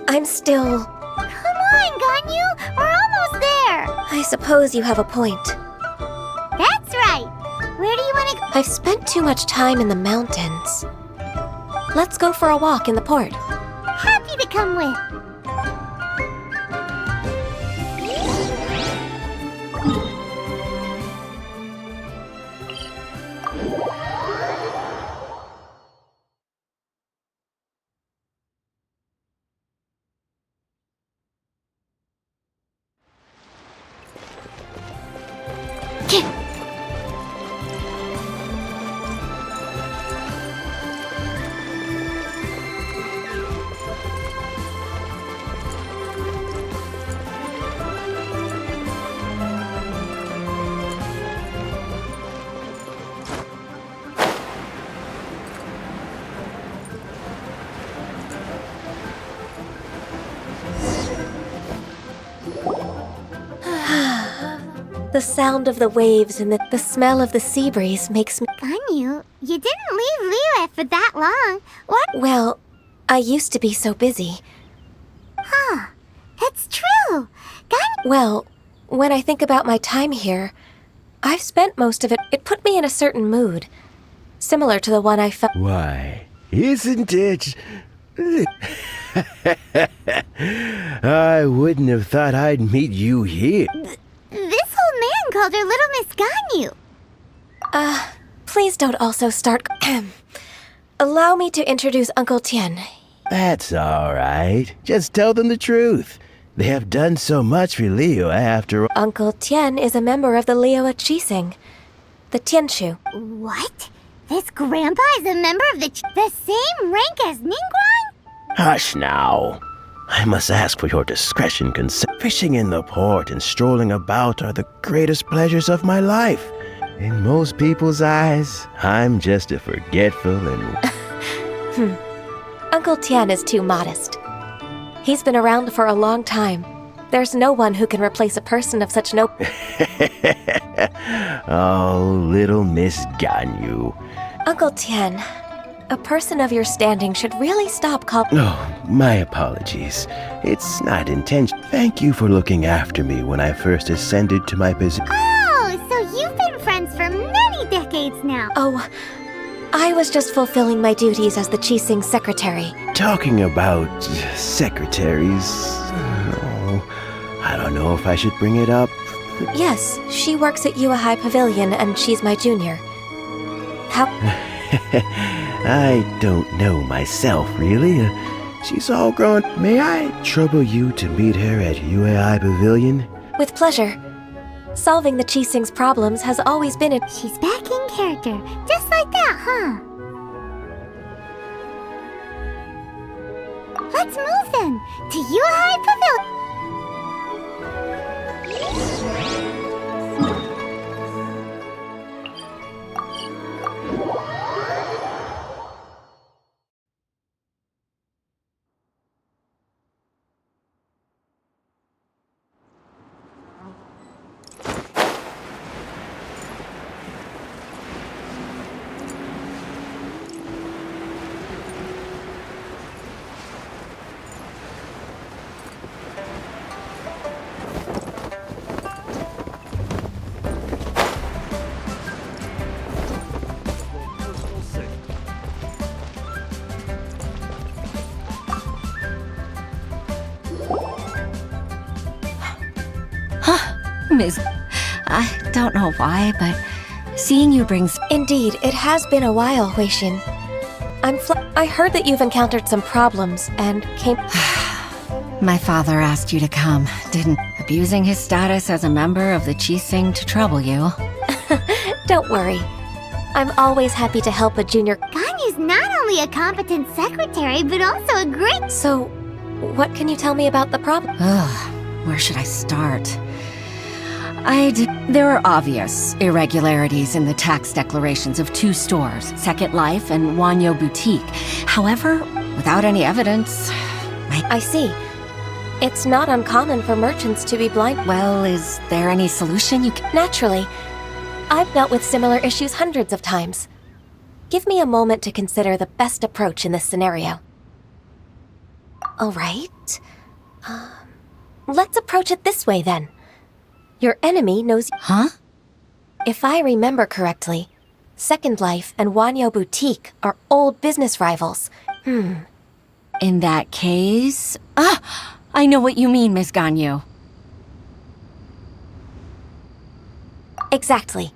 I'm still... Come on, Ganyu! We're almost there! I suppose you have a point. That's right! Where do you want to go? I've spent too much time in the mountains. Let's go for a walk in the port. Happy to come with. The sound of the waves and the smell of the sea breeze makes me... Ganyu, you didn't leave Liyue for that long. What? Well, I used to be so busy. Huh. It's true. Ganyu... Well, when I think about my time here, I've spent most of it... It put me in a certain mood. Similar to the one I felt... Why, isn't it... I wouldn't have thought I'd meet you here. This old man called her Little Miss Ganyu. Please don't also start... Allow me to introduce Uncle Tien. That's all right. Just tell them the truth. They have done so much for Liyue after all. Uncle Tien is a member of the Liyue Qixing, the Tianshu. What? This grandpa is a member of the same rank as Ningguang? Hush now. I must ask for your discretion. Fishing in the port and strolling about are the greatest pleasures of my life. In most people's eyes, I'm just a forgetful and... Uncle Tien is too modest. He's been around for a long time. There's no one who can replace a person of such no... Oh, Little Miss Ganyu. Uncle Tien, a person of your standing should really stop Oh, my apologies. It's not intentional. Thank you for looking after me when I first ascended to my position. Oh, so you've been friends for many decades now. Oh, I was just fulfilling my duties as the Qixing secretary. Talking about secretaries... I don't know if I should bring it up. Yes, she works at Yue High Pavilion and she's my junior. How... I don't know myself, really. She's all grown. May I trouble you to meet her at Yue High Pavilion? With pleasure. Solving the Qixing's problems has always been a... She's back in character, just like that, huh? Let's move then, to Yue High Pavilion. Miss, I don't know why, but seeing you brings... Indeed, it has been a while, Huixin. I heard that you've encountered some problems and came. My father asked you to come, didn't? Abusing his status as a member of the Chising to trouble you. Don't worry. I'm always happy to help a junior. Ganyu's not only a competent secretary, but also a great. So, what can you tell me about the problem? Ugh, where should I start? There are obvious irregularities in the tax declarations of two stores, Second Life and Wanyo Boutique. However, without any evidence, I see. It's not uncommon for merchants to be blind. Well, is there any solution you can... Naturally. I've dealt with similar issues hundreds of times. Give me a moment to consider the best approach in this scenario. All right. Let's approach it this way, then. Your enemy knows... Huh? If I remember correctly, Second Life and Wanyo Boutique are old business rivals. In that case... I know what you mean, Miss Ganyu. Exactly.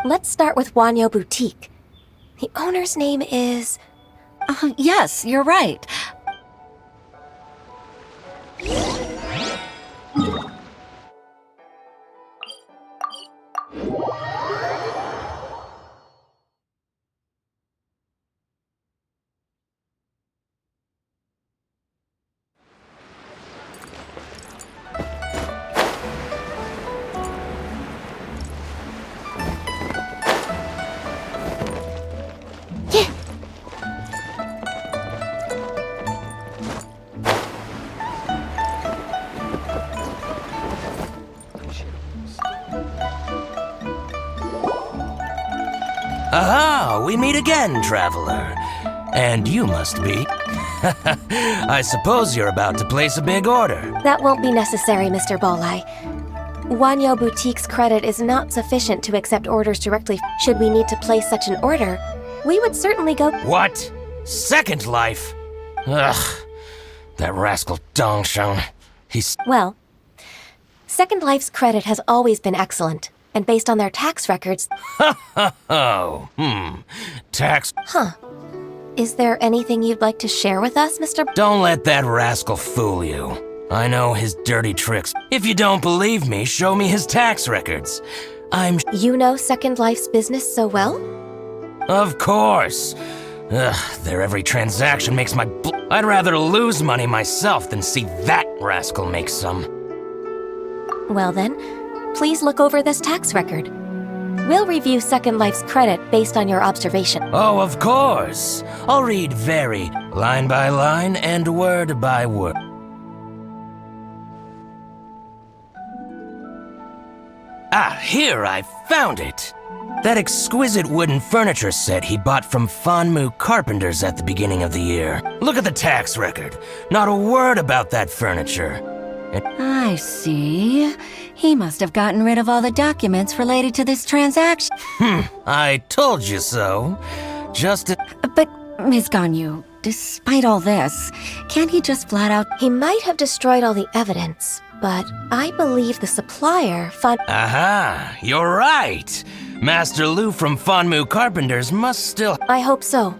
Let's start with Wanyo Boutique. The owner's name is... Yes, you're right. Aha! We meet again, traveler. And you must be. I suppose you're about to place a big order. That won't be necessary, Mr. Bolai. Wanyo Boutique's credit is not sufficient to accept orders directly. Should we need to place such an order, we would certainly go... What? Second Life? Ugh. That rascal Dongsheng. He's... Well, Second Life's credit has always been excellent, and based on their tax records... Tax... Huh. Is there anything you'd like to share with us, Mr. Don't let that rascal fool you. I know his dirty tricks. If you don't believe me, show me his tax records. You know Second Life's business so well? Of course. Ugh, their every transaction makes my I'd rather lose money myself than see that rascal make some. Well then, please look over this tax record. We'll review Second Life's credit based on your observation. Oh, of course. I'll read very line by line and word by word. Ah, here, I found it. That exquisite wooden furniture set he bought from Fanmu Carpenters at the beginning of the year. Look at the tax record. Not a word about that furniture. I see. He must have gotten rid of all the documents related to this transaction. I told you so. But, Ms. Ganyu, despite all this, can't he just flat out... He might have destroyed all the evidence, but I believe the supplier Aha, you're right. Master Lu from Fanmu Carpenters must still... I hope so.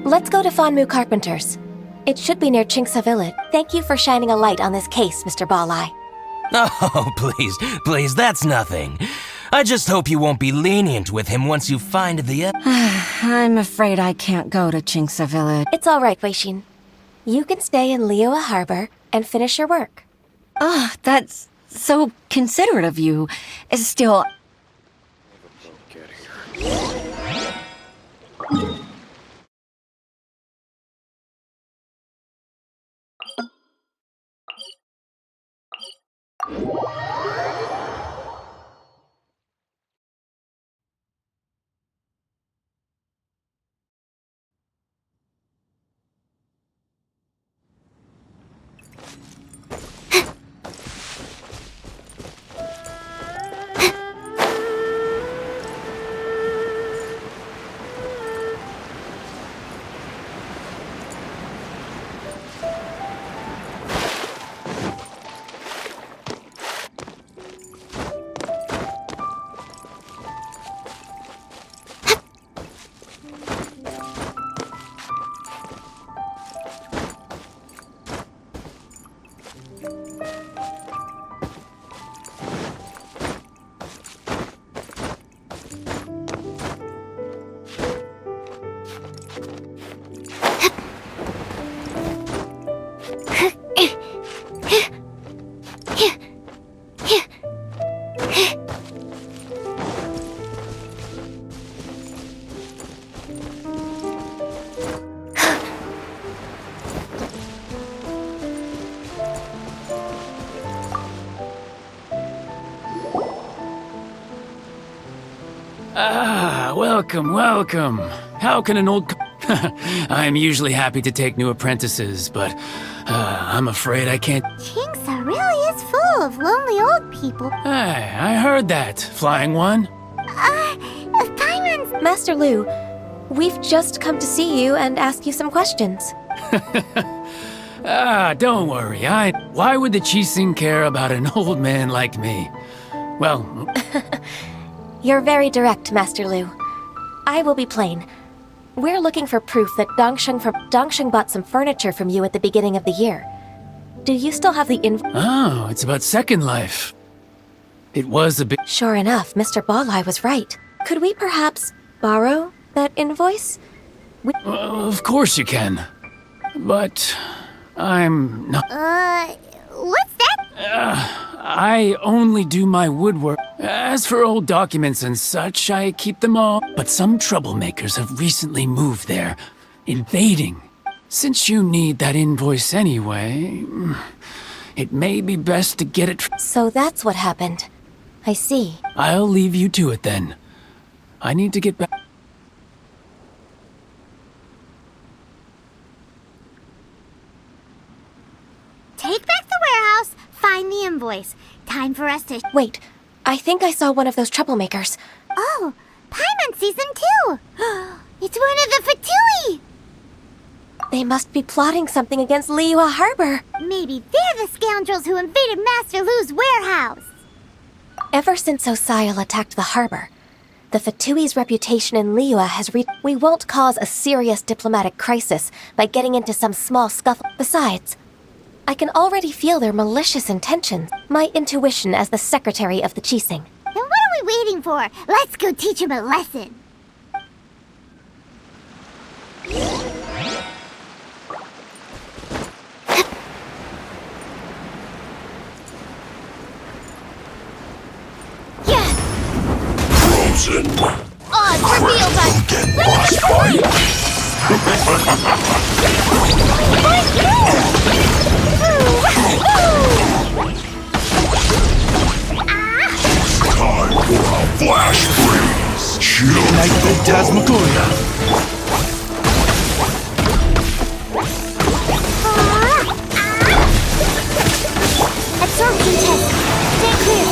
Let's go to Fanmu Carpenters. It should be near Chingsa Village. Thank you for shining a light on this case, Mr. Balai. Oh, please, that's nothing. I just hope you won't be lenient with him once you find the... I'm afraid I can't go to Chingsa Village. It's all right, Weishin. You can stay in Liyue Harbor and finish your work. Oh, that's so considerate of you. Still... Ah, welcome, welcome. How can an old... I'm usually happy to take new apprentices, but I'm afraid I can't... Kingsa really is full of lonely old people. Hey, I heard that, Flying One. Paimon's... Master Lu, we've just come to see you and ask you some questions. Don't worry. Why would the Chising care about an old man like me? Well... You're very direct, Master Lu. I will be plain. We're looking for proof that Dongsheng bought some furniture from you at the beginning of the year. Do you still have the Oh, it's about Second Life. It was a bit... Sure enough, Mr. Balai was right. Could we perhaps borrow that invoice? Of course you can. But... I'm not... what's that? I only do my woodwork. As for old documents and such, I keep them all. But some troublemakers have recently moved there, invading. Since you need that invoice anyway, it may be best to get it... So that's what happened. I see. I'll leave you to it then. I need to get back... Take back the warehouse, find the invoice. Time for us to... Wait, I think I saw one of those troublemakers. Oh, Paimon sees them too! It's one of the Fatui! They must be plotting something against Liyue Harbor. Maybe they're the scoundrels who invaded Master Lu's warehouse! Ever since Osial attacked the harbor, the Fatui's reputation in Liyue has reached... We won't cause a serious diplomatic crisis by getting into some small scuffle. Besides, I can already feel their malicious intentions. My intuition as the secretary of the Chising. Then what are we waiting for? Let's go teach him a lesson! Frozen. Odds revealed by... Get frostbite. Time for a flash freeze. Chill like the Tasmagoria. Absorption test. Stay clear.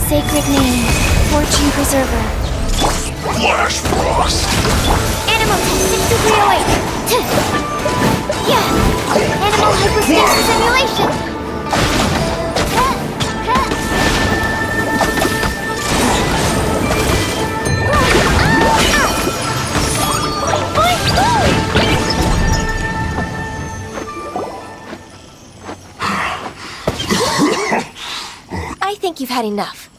Sacred name, Fortune Preserver. Flash frost. Animal test 6308. Yeah. Animal hyperspace simulation. I think you've had enough.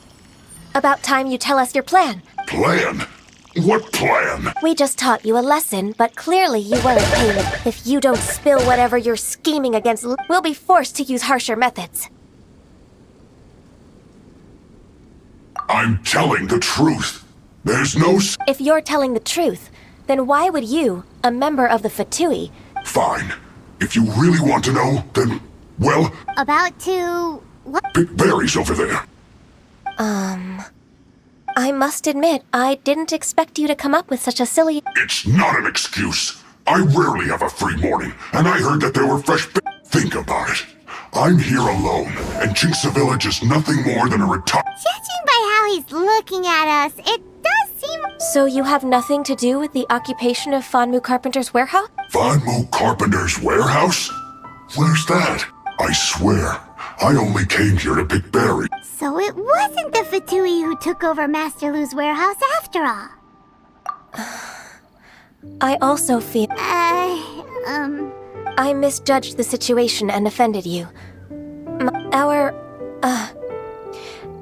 About time you tell us your plan. Plan? What plan? We just taught you a lesson, but clearly you weren't paying it. If you don't spill whatever you're scheming against, we'll be forced to use harsher methods. I'm telling the truth. There's no If you're telling the truth, then why would you, a member of the Fatui... Fine. If you really want to know, then, well... About to... what? Pick berries over there. I must admit, I didn't expect you to come up with such a silly... It's not an excuse. I rarely have a free morning, and I heard that there were fresh Think about it. I'm here alone, and Chinksa Village is nothing more than a Judging by how he's looking at us, it does seem... So you have nothing to do with the occupation of Fanmu Carpenter's warehouse? Fanmu Carpenter's warehouse? Where's that? I swear, I only came here to pick berries. So it wasn't the Fatui who took over Master Lu's warehouse after all. I also feel I misjudged the situation and offended you.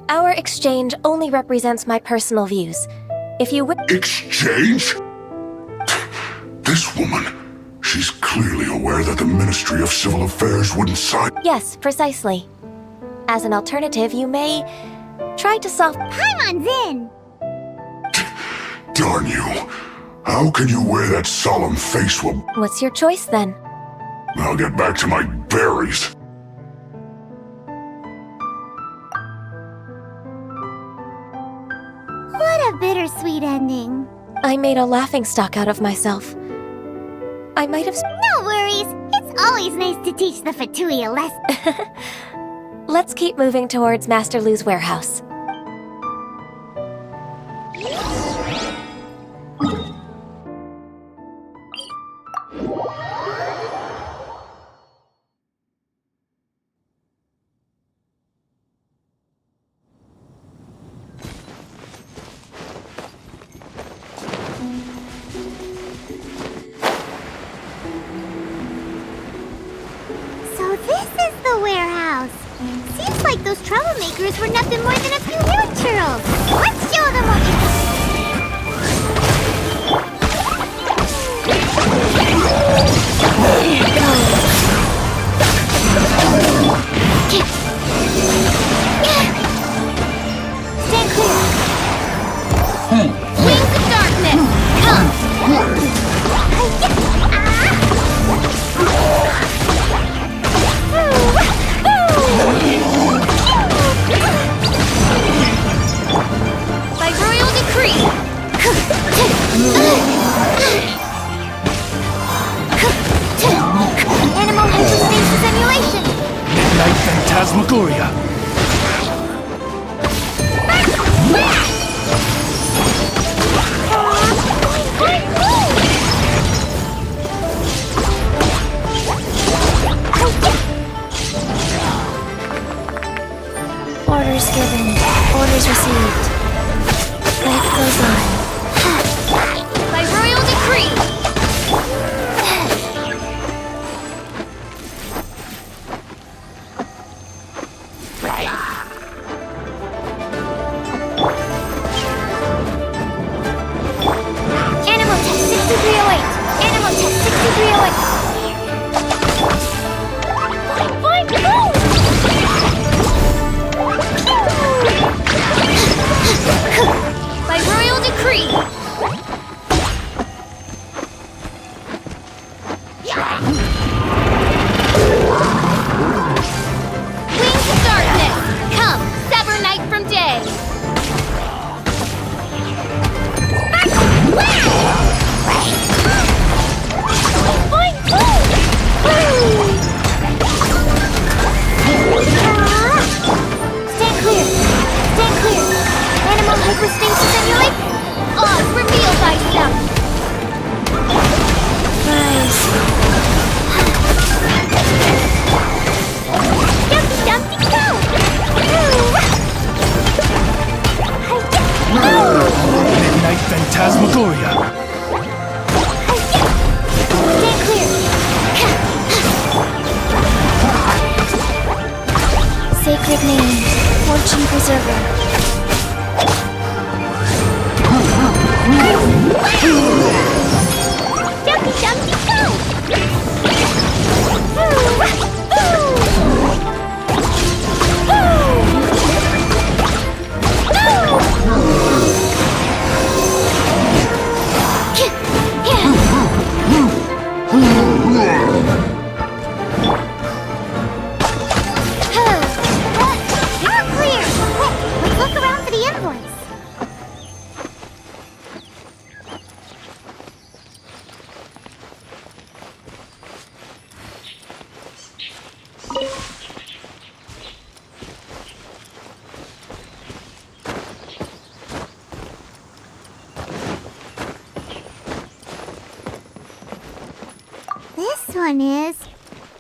Our exchange only represents my personal views. If you would— Exchange? This woman, she's clearly aware that the Ministry of Civil Affairs wouldn't sign. Yes, precisely. As an alternative, you may try to solve— Paimon's in! Darn you. How can you wear that solemn face while What's your choice then? I'll get back to my berries? What a bittersweet ending. I made a laughingstock out of myself. I might have— No worries. It's always nice to teach the Fatui a lesson. Let's keep moving towards Master Lu's warehouse. So this is the warehouse. Seems like those troublemakers were nothing more than a few hill churls. Let's show them what we got. Stand clear. Wings of darkness, come. By royal decree! Animal hypostasis emulation. Midnight Phantasmagoria. Orders given. Orders received. Life goes on. By royal decree! Animal test 6308. Animal test 6308. Fine, move! By royal decree! Wings of darkness! Come, sever night from day! Stand clear. Stand clear. Animal hypostasis emulate. Oz, reveal thyself! Dumpty dumpty go. Midnight Phantasmagoria. Stand clear. Sacred name, fortune preserver. Dumpty dumpty go. You're clear. Quick, let's look around for the invoice. This one is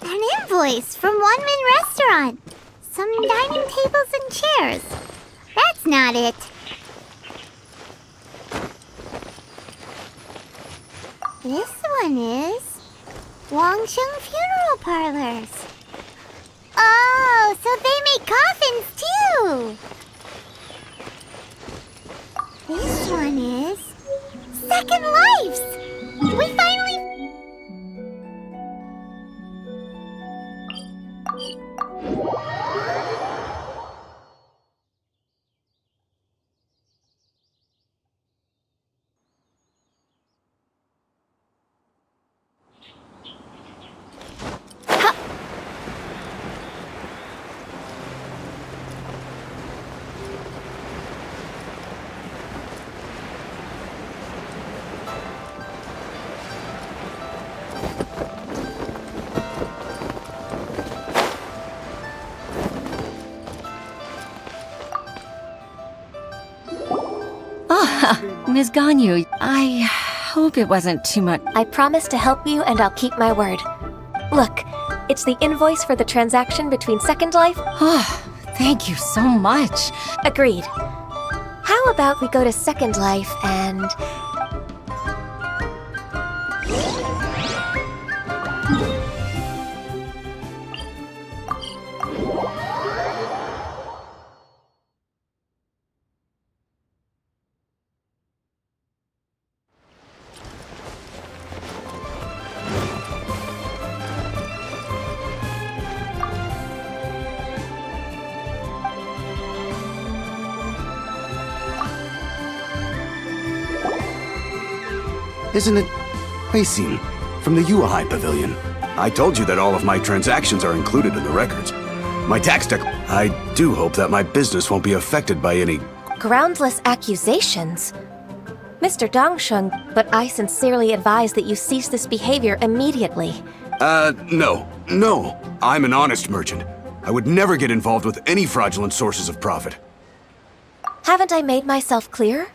an invoice from One Min Restaurant. some dining tables and chairs. That's not it. This one is Wangsheng Funeral Parlors. Oh, so they make coffins too. This one is Second Lives. We finally... Ms. Ganyu, I hope it wasn't too much. I promise to help you and I'll keep my word. Look, it's the invoice for the transaction between Second Life. Oh, thank you so much. Agreed. How about we go to Second Life and... Isn't it Huisin from the Yuahai Pavilion? I told you that all of my transactions are included in the records. My tax I do hope that my business won't be affected by any... groundless accusations? Mr. Dongsheng, but I sincerely advise that you cease this behavior immediately. No. I'm an honest merchant. I would never get involved with any fraudulent sources of profit. Haven't I made myself clear?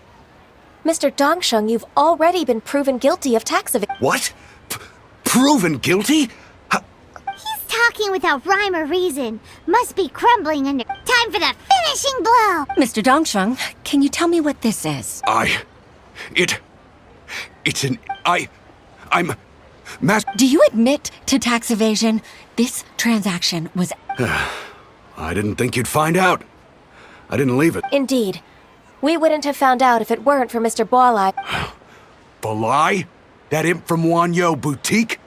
Mr. Dongsheng, you've already been proven guilty of tax evasion. What? Proven guilty? He's talking without rhyme or reason. Must be crumbling under... Time for the finishing blow! Mr. Dongsheng, can you tell me what this is? I'm... Do you admit to tax evasion? This transaction was... I didn't think you'd find out. I didn't leave it. Indeed. We wouldn't have found out if it weren't for Mr. Boalai. Balai? That imp from Wanyo Boutique?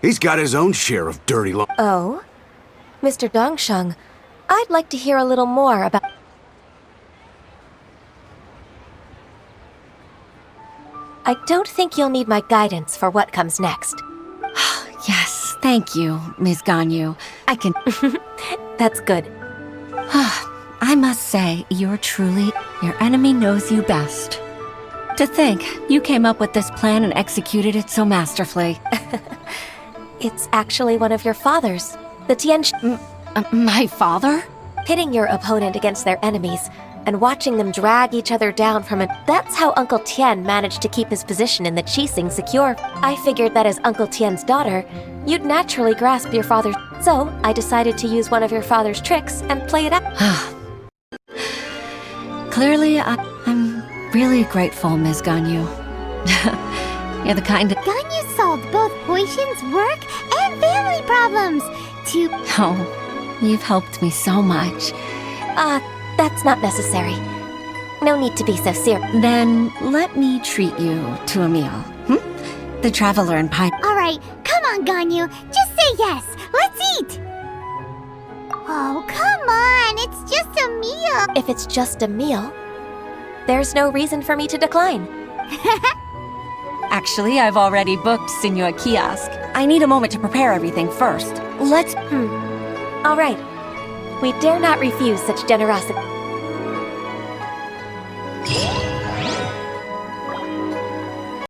He's got his own share of dirty Oh? Mr. Dongsheng, I'd like to hear a little more about... I don't think you'll need my guidance for what comes next. Yes, thank you, Ms. Ganyu. I can... That's good. I must say, you're truly... Your enemy knows you best. To think, you came up with this plan and executed it so masterfully. It's actually one of your father's. The My father? Pitting your opponent against their enemies and watching them drag each other down from it. That's how Uncle Tien managed to keep his position in the Qixing secure. I figured that as Uncle Tien's daughter, you'd naturally grasp your father's... So, I decided to use one of your father's tricks and play it out. Clearly, I'm really grateful, Ms. Ganyu. You're the kind of... Ganyu solved both Huishin's work and family problems. Oh, you've helped me so much. That's not necessary. No need to be so serious. Then let me treat you to a meal. The Traveler and Pine... Alright, come on, Ganyu. Just say yes. Let's eat. Oh, come on. It's just a meal. If it's just a meal, there's no reason for me to decline. Actually, I've already booked Senor Kiosk. I need a moment to prepare everything first. Let's... All right. We dare not refuse such generosity.